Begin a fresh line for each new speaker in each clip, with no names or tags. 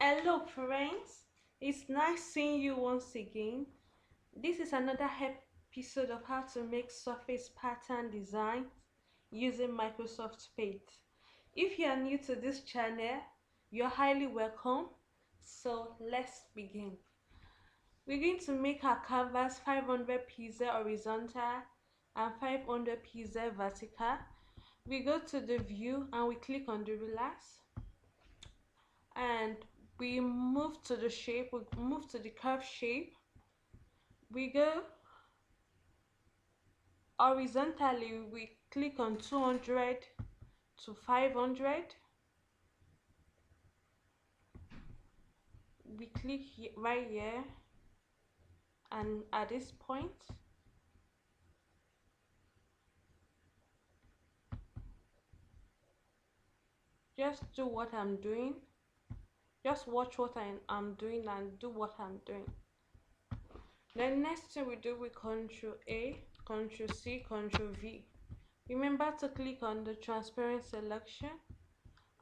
Hello friends, it's nice seeing you once again. This is another episode of how to make surface pattern design using Microsoft Paint. If you are new to this channel, you're highly welcome. So let's begin. We're going to make our canvas 500 pixel horizontal and 500 pixel vertical. We go to the view and we click on the rulers and we move to the shape, we move to the curve shape, we go horizontally, we click on 200 to 500, we click right here and at this point just do what I'm doing, just watch what I'm doing and do what I'm doing. Then next thing we do, we Control A, Control C, Control V. Remember to click on the transparent selection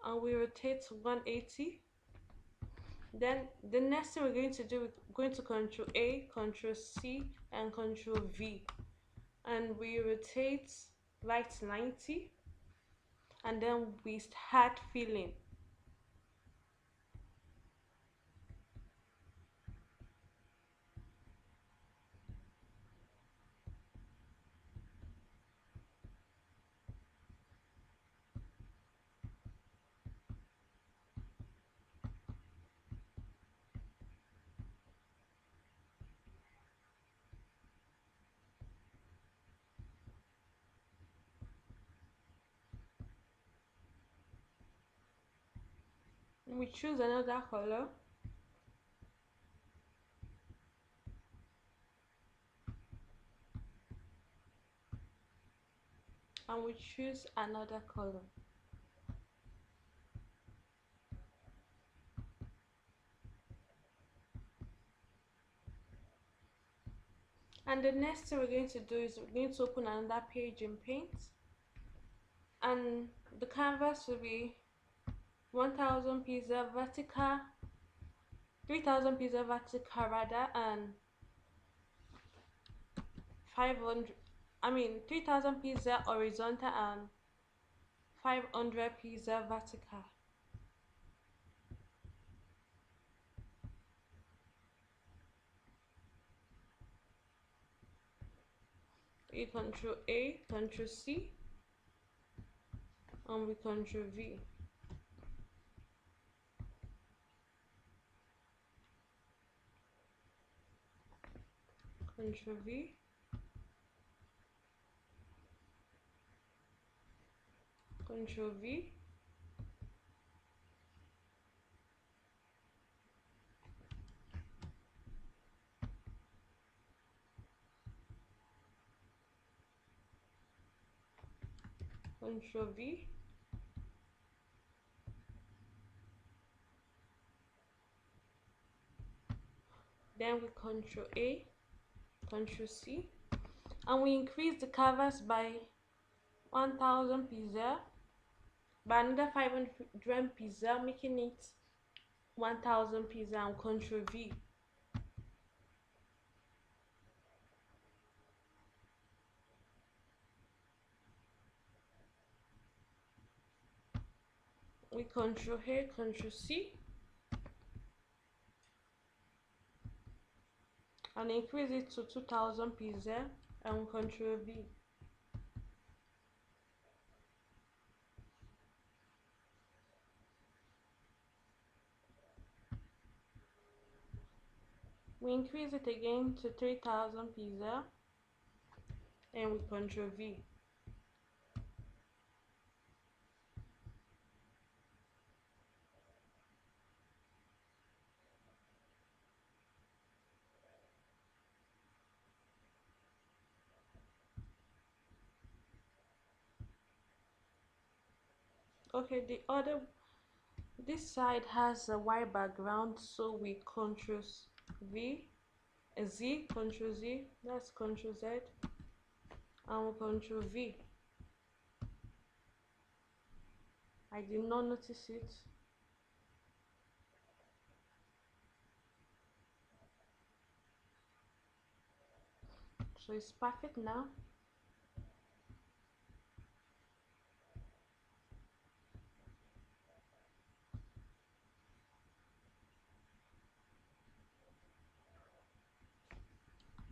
and we rotate 180. Then the next thing we're going to do, we're going to Control A, Control C and Control V and we rotate right 90 and then we start filling. We choose another color and we choose another color. And the next thing we're going to do is we're going to open another page in Paint and the canvas will be 1000 pixel vertical, 3000 pixel vertical rather, and 500 3000 pixel horizontal and 500 pixel vertical. We Control A, Control C and we Control V. Control V, Control V, Control V, then we Control A, Control C, and we increase the canvas by 1000 pixel by another 500 pixel, making it 1000 pixel, and Control V. We Control A, Control C, and increase it to 2000 pixel and Control V. We increase it again to 3000 pixel and we Control V. Okay, this side has a white background, so we Control V, Z, Control Z, that's Control Z, and we Control V. I did not notice it. So it's perfect now.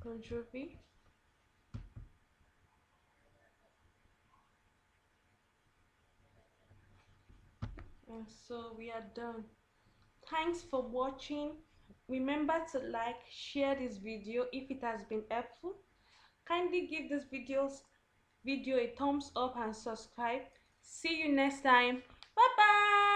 Control V. And so we are done. Thanks for watching. Remember to like, share this video if it has been helpful. Kindly give this video a thumbs up and subscribe. See you next time. Bye bye.